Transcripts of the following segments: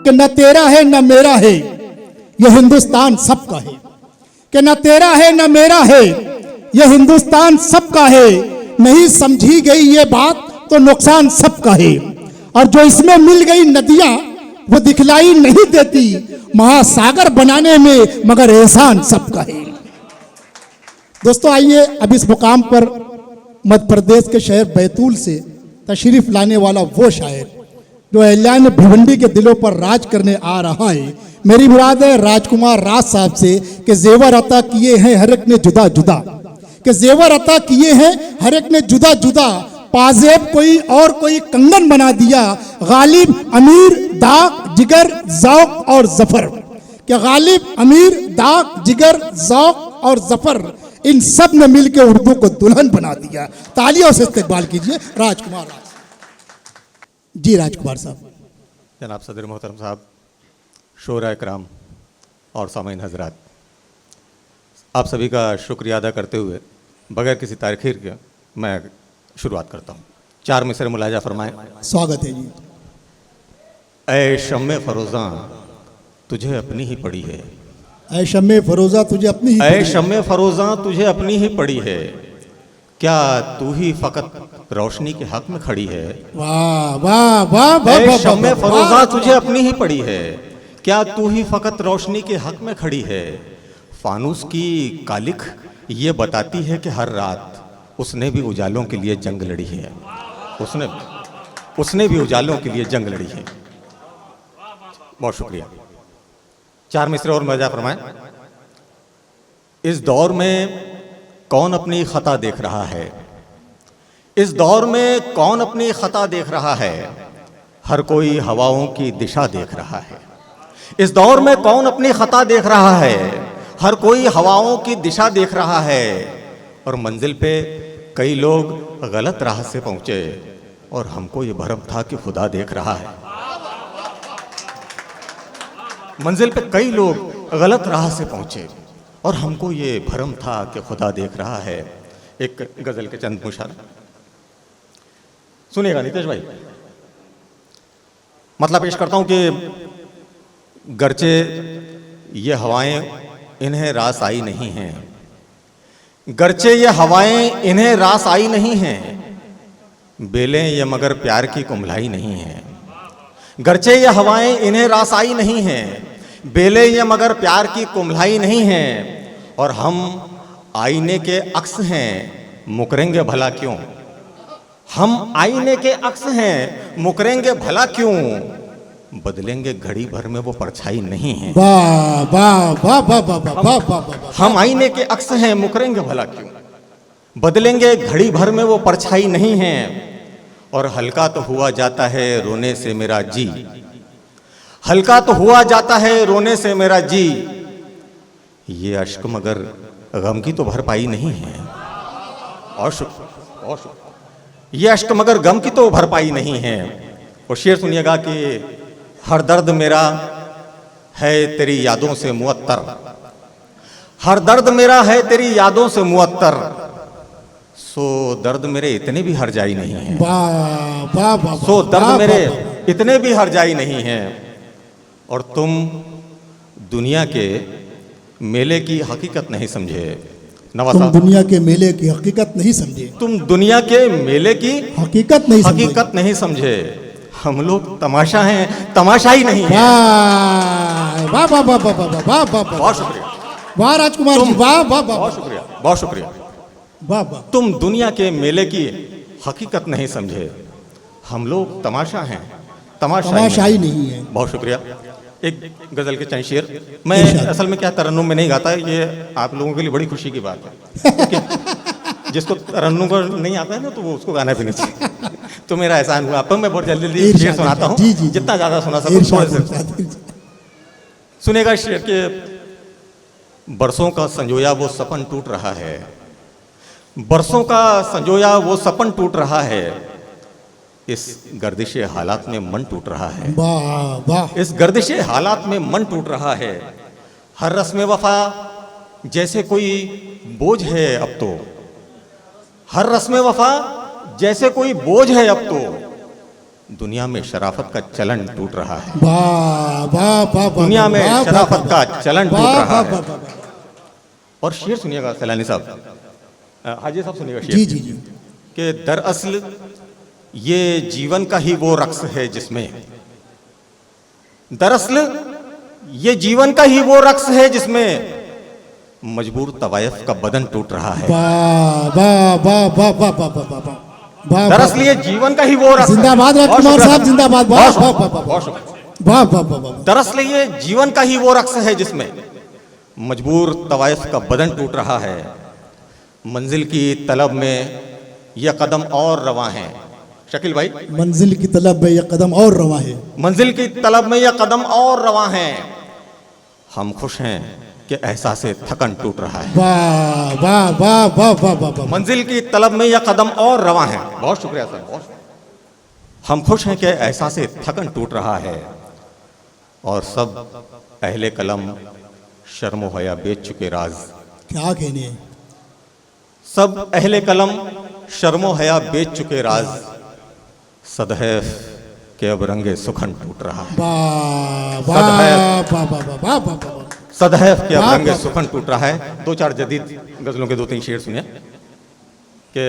कि न तेरा है न मेरा है, ये हिंदुस्तान सबका है। कि न तेरा है न मेरा है, ये हिंदुस्तान सबका है। नहीं समझी गई ये बात तो नुकसान सबका है। और जो इसमें मिल गई नदियां वो दिखलाई नहीं देती महासागर बनाने में, मगर एहसान सबका है। दोस्तों आइए अब इस मुकाम पर मध्य प्रदेश के शहर बैतूल से तशरीफ लाने वाला वो शायर जो एलान भिवंडी के दिलों पर राज करने आ रहा है, मेरी मुराद है राजकुमार राज साहब से कि जेवर अता किए हैं हर एक ने जुदा जुदा, कि जेवर अता किए हैं हर एक ने जुदा जुदा, पाजेब कोई और कोई कंगन बना दिया, गालिब अमीर दाग जिगर ज़ौक़ और जफर। कि गालिब अमीर दाग जिगर ज़ौक़ और जफर, इन सब ने मिलकर उर्दू को दुल्हन बना दिया। तालियों से इस्तकबाल कीजिए राजकुमार राज। जी राजकुमार साहब। जनाब सदर मोहतरम साहब, शोरा इकराम और सामीन हजरात, आप सभी का शुक्रिया अदा करते हुए बगैर किसी तारीखीर के मैं शुरुआत करता हूँ। 4 मिसरे मुलाजा फरमाएं। स्वागत है जी। ऐ शम्मे फरोज़ां तुझे अपनी ही पड़ी है, ऐ शम्मे फरोज़ा तुझे अपनी ही ऐ पड़ी है। शम्मे फरोज़ां तुझे अपनी ही पड़ी है, क्या तू ही फ़कत रोशनी के हक में खड़ी है। वाह वाह वाह वाह ऐ वाह, शम्मे वाह, फरोज़ां वाह। तुझे अपनी ही पड़ी है, क्या तू ही फ़कत रोशनी के हक में खड़ी है। फानूस की कालिख ये बताती है कि हर रात उसने भी उजालों के लिए जंग लड़ी है, उसने भी उजालों के लिए जंग लड़ी है। बहुत शुक्रिया। 4 मिसरे और मजा फरमाएं। इस दौर में कौन अपनी खता देख रहा है, इस दौर में कौन अपनी खता देख रहा है, हर कोई हवाओं की दिशा देख रहा है। इस दौर में कौन अपनी खता देख रहा है, हर कोई हवाओं की दिशा देख रहा है। और मंजिल पे कई लोग गलत राह से पहुंचे और हमको ये भरम था कि खुदा देख रहा है। मंजिल पे कई लोग गलत राह से पहुंचे और हमको ये भरम था कि खुदा देख रहा है। एक गजल के चंद मुशार सुनिएगा नीतीश भाई। मतलब पेश करता हूं कि गरचे ये हवाएं इन्हें रास आई नहीं हैं, गरचे ये हवाएं इन्हें रास आई नहीं हैं, बेलें ये मगर प्यार की कुम्हलाई नहीं हैं। गरचे ये हवाएं इन्हें रास आई नहीं हैं, बेलें ये मगर प्यार की कुम्हलाई नहीं हैं। और हम आईने के अक्स हैं, मुकरेंगे भला क्यों। हम आईने के अक्स हैं, मुकरेंगे भला क्यों, बदलेंगे घड़ी भर में वो परछाई नहीं है। वाह वाह वाह वाह वाह वाह वाह वाह। हम आईने के अक्स हैं, मुकरेंगे भला क्यों, बदलेंगे घड़ी भर में वो परछाई नहीं है। और हल्का तो हुआ जाता है रोने से मेरा जी, हल्का तो हुआ जाता है रोने से मेरा जी, ये अश्क मगर गम की तो भरपाई नहीं है। और शुक्र, ये अश्क मगर गम की तो भरपाई नहीं है। और शेर सुनिएगा कि हर दर्द मेरा है तेरी यादों से मुअत्तर, हर दर्द मेरा है तेरी यादों से मुअत्तर, सो दर्द मेरे इतने भी हर जाई नहीं है। वाह वाह वाह। सो दर्द मेरे इतने भी हर जाई नहीं है। और तुम दुनिया के मेले की हकीकत नहीं समझे। नवाज तुम साहब, दुनिया के मेले की हकीकत नहीं समझे, तुम दुनिया के मेले की हकीकत नहीं समझे। हकीकत नहीं समझे। हम लोग तमाशा हैं, तमाशा ही नहीं है। वाह वाह वाह वाह वाह वाह वाह वाह। बहुत शुक्रिया, वाह राजकुमार जी, वाह वाह वाह बहुत शुक्रिया, बहुत शुक्रिया। वाह वाह। तुम दुनिया के मेले की हकीकत नहीं समझे, हम लोग तमाशा हैं, तमाशा ही नहीं है। बहुत शुक्रिया। एक गजल के चंद शेर। मैं असल में क्या तरन्नुम में नहीं गाता, ये आप लोगों के लिए बड़ी खुशी की बात है। जिसको तरन्नुम को नहीं आता है ना, तो वो उसको गाना भी नहीं चाहिए। तो मेरा एहसान हुआ। अब मैं बहुत जल्दी जल्दी शेर सुनाता हूँ, जितना ज्यादा सुना सकूं। सुनेगा शेर के बरसों का संजोया वो सपन टूट रहा है, बरसों का संजोया वो सपन टूट रहा है, इस गर्दिशे हालात में मन टूट रहा है। वाह वाह। इस गर्दिशे हालात में मन टूट रहा है। हर रस्म वफा जैसे कोई बोझ है अब तो, हर रस्म वफा जैसे कोई बोझ है अब तो, दुनिया में शराफत का चलन टूट रहा है। वाह वाह वाह वाह, दुनिया में वाह, वाह, शराफत का वाह, चलन टूट वाह, रहा वाह, है। वाह, वाह, वाह। और शेर सुनिएगा सैलानी साहब, हाजी साहब सुनिएगा शेर जी जी जी। कि दरअसल ये जीवन का ही वो रक्स है जिसमें, दरअसल ये जीवन का ही वो रक्स है जिसमें मजबूर तवायफ का बदन टूट रहा है। वाह वाह वाह वाह वाह वाह वाह वाह वाह, दरअसल ये जीवन का ही वो रक्स है। जिंदाबाद राजकुमार साहब, जिंदाबाद। वाह वाह वाह वाह बहुत शुक्रिया। वाह वाह वाह वाह। दरअसल ये जीवन का ही वो रक्स है जिसमें मजबूर तवायफ का बदन टूट रहा है। मंजिल की तलब में यह कदम और रवां है। शकील भाई, मंजिल की तलब में यह कदम और रवां है। मंजिल की तलब में यह कदम और रवां है। हम खुश हैं कि एहसास थकन टूट रहा है। वाह वाह वाह वाह वाह वाह वाह। मंजिल की तलब में यह कदम और रवां है। बहुत शुक्रिया सर, बहुत शुक्रिया। हम खुश हैं कि एहसास थकन टूट रहा है और सब अहले कलम शर्म हया बेच चुके राज। क्या कहने, सब अहले कलम शर्म हया बेच चुके राज, सदैव के अब रंगे सुखन टूट रहा है। वाह वाह वाह वाह वाह वाह वाह वाह। सदैव के अब वाह, रंगे वाह। सुखन टूट रहा है। दो चार जदीद गजलों के दो तीन शेर सुनिए कि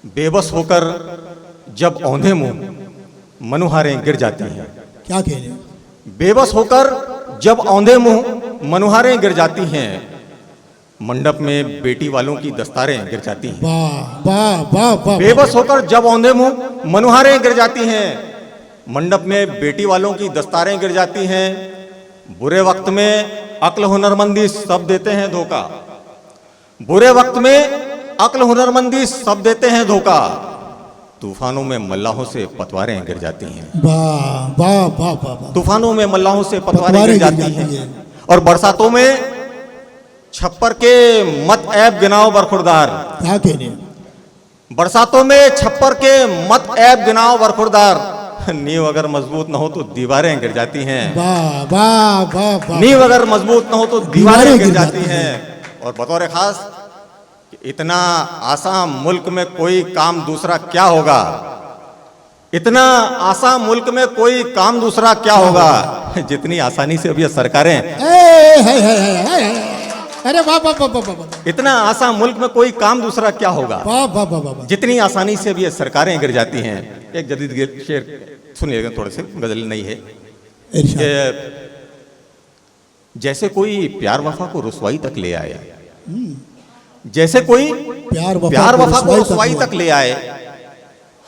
बेबस होकर जब औंधे मुंह मनुहारें गिर जाती हैं। क्या कहने, बेबस होकर जब औंधे मुंह मनुहारें गिर जाती हैं, मंडप में बेटी वालों की दस्तारें गिर जाती हैं। वाह वाह वाह वाह। बेबस होकर जब औंधे मुंह मनुहारें गिर जाती हैं, मंडप में बेटी वालों की दस्तारें गिर जाती हैं। बुरे वक्त में अक्ल हुनरमंदी सब देते हैं धोखा। बुरे वक्त में अक्ल हुनरमंदी सब देते हैं धोखा। तूफानों में मल्लाहों से पतवारें गिर जाती हैं। वाह वाह वाह वाह वाह। तूफानों में मल्लाहों से पतवारें गिर जाती हैं। और बरसातों में छप्पर के मत ऐब गिनाओ बरखुरदार। क्या कहने, बरसातों में छप्पर के मत ऐब गिनाओ बरखुरदार। नींव अगर मजबूत न हो तो दीवारें गिर जाती हैं। वाह वाह वाह वाह। नींव अगर मजबूत न हो तो दीवारें गिर जाती हैं। और बतौर खास, इतना आसान मुल्क में कोई काम दूसरा क्या होगा। इतना आसान मुल्क में कोई काम दूसरा क्या होगा, जितनी आसानी से अब ये सरकारें, अरे वाह वाह वाह वाह वाह इतना आसान मुल्क में कोई काम दूसरा क्या होगा, वाह वाह वाह वाह। जितनी आसानी से अब ये सरकारें गिर जाती हैं। एक जदीद शेर सुनिएगा, थोड़े से गजल नहीं है इरशाद। कि जैसे कोई प्यार वफा को रुसवाई तक ले आए, जैसे कोई प्यार वफा को रुसवाई तक ले आए,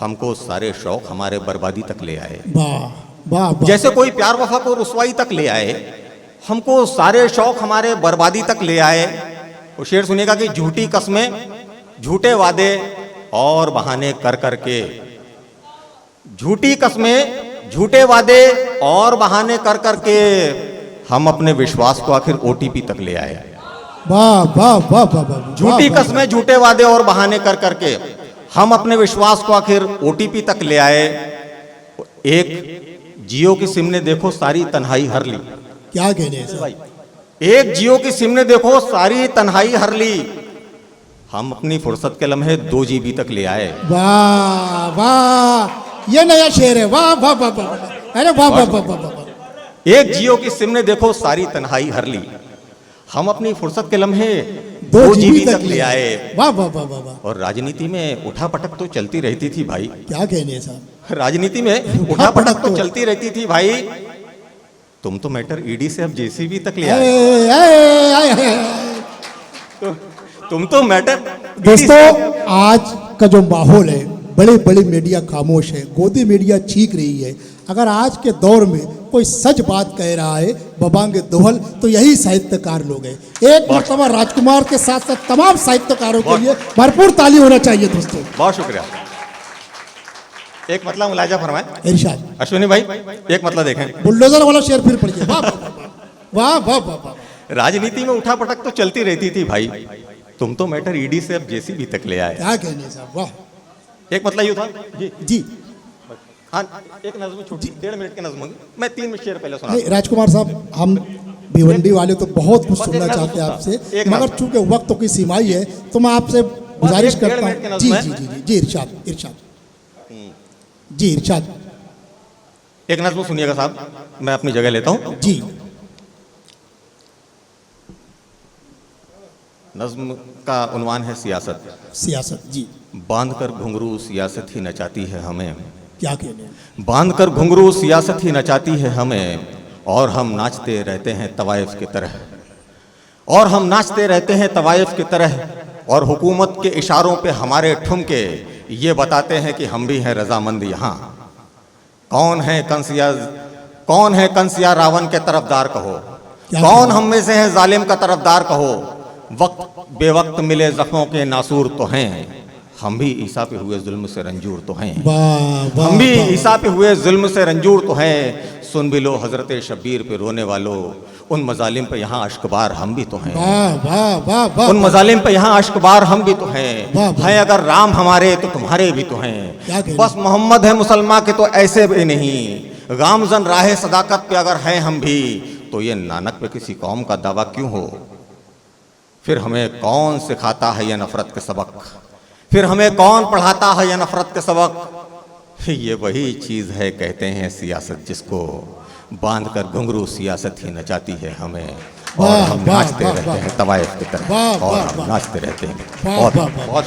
हमको सारे शौक हमारे बर्बादी तक ले आए। वाह वाह वाह। जैसे कोई प्यार वफा को रुसवाई तक ले आए, हमको सारे शौक हमारे बर्बादी तक ले आए। वो शेर सुनिएगा कि झूठी कस्में, झूठे वादे और बहाने कर करके, झूठी कस्में, झूठे वादे और बहाने कर करके हम अपने विश्वास को आखिर ओटीपी तक ले आए। वाह वाह वाह वाह वाह। झूठी कस्में, झूठे वादे और बहाने कर करके हम अपने विश्वास को आखिर ओटीपी तक ले आए। एक जियो की सिम ने देखो सारी तन्हाई हर ली। क्या कहने सर, एक जियो की सिम ने देखो सारी तन्हाई हर ली, हम अपनी फुर्सत के लम्हे 2 GB तक ले आए। वाह वाह, ये नया शेर है। वाह वाह वाह वाह। अरे वाह वाह वाह वाह वाह। एक जियो की सिम ने देखो सारी तन्हाई हर ली, हम अपनी फुर्सत के लम्हे 2 2 GB GB तक ले आए। वाह वाह वाह वाह वाह। और राजनीति में उठापटक तो चलती रहती थी भाई। क्या कहने सर, राजनीति में उठापटक तो चलती रहती थी भाई। तुम तो मैटर ईडी से अब जेसीबी तक ले आए। तुम तो मैटर दोस्तों, आज का जो माहौल है, बड़े बड़े मीडिया खामोश है, गोदी मीडिया चीख रही है। अगर आज के दौर में कोई सच बात कह रहा है बबांगे दोहल, तो यही साहित्यकार लोग हैं। एक मरतबा राजकुमार के साथ साथ तमाम साहित्यकारों के लिए भरपूर ताली होना चाहिए दोस्तों। बहुत शुक्रिया। एक मतलब मुलाजा फरमाए इरशाद। अश्विनी भाई, एक मतलब देखें। बुलडोजर वाला शेर फिर पढ़िए। वाह वाह वाह वाह वाह। राजनीति में उठापटक तो चलती रहती थी भाई, तुम तो मैटर ईडी से अब जेसीबी तक ले आए। क्या कहने साहब, वाह। एक मतलब यूँ था जी जी हाँ, एक नज्म छोटी 1.5 मिनट की नज्म होगी, मैं 3 शेर पहले सुना। नहीं राजकुमार साहब, हम भिवंडी वाले तो बहुत कुछ बस सुनना एक चाहते हैं नज्म आपसे, एक मगर नज्म। चूंकि वक्त की सीमाई है तो मैं आपसे गुजारिश एक 1.5 करता मिनट की हूँ। नज्म जी है। जी जी जी, इरशाद इरशाद। जी इरशाद। एक नज़्म सुनिएगा साहब, मैं अपनी जगह लेता हूं। जी नज़्म का उन्वान है सियासत। सियासत। जी बांध कर घुंघरू सियासत ही नचाती है हमें, क्या कहने हैं। बांध कर घुंघरू सियासत ही नचाती है हमें, और हम नाचते रहते हैं तवाइफ की तरह, और हम नाचते रहते हैं तवाइफ की तरह, और हुकूमत के इशारों पे हमारे ठुमके ये बताते हैं कि हम भी हैं रजामंद यहाँ। कौन है कंसिया रावण के तरफदार कहो, कौन हम में से है जालिम का तरफदार कहो, वक्त बेवक्त मिले जख्मों के नासूर तो हैं, हम भी ईसा पे हुए जुल्म से रंजूर तो हैं, हम भी ईसा पे हुए जुल्म से रंजूर तो हैं। सुन भी लो हजरत शब्बीर पे रोने वालों, उन मजालिम पे यहाँ अश्कबार हम भी तो हैं, उन मजालिम पे यहाँ अश्कबार हम भी तो हैं। है अगर राम हमारे तो तुम्हारे भी तो हैं, बस मोहम्मद है मुसलमान के तो ऐसे भी नहीं, गामजन राह सदाकत पे अगर हैं हम भी, तो ये नानक पे किसी कौम का दावा क्यों हो। फिर हमें कौन सिखाता है ये नफरत के सबक, फिर हमें कौन पढ़ाता है ये नफरत के सबक। ये वही चीज़ है कहते हैं सियासत, जिसको बांध कर घुंघरू सियासत ही नचाती है हमें, और हम नाचते रहते हैं तवाइफ की तरह, और हम नाचते रहते हैं। बहुत बहुत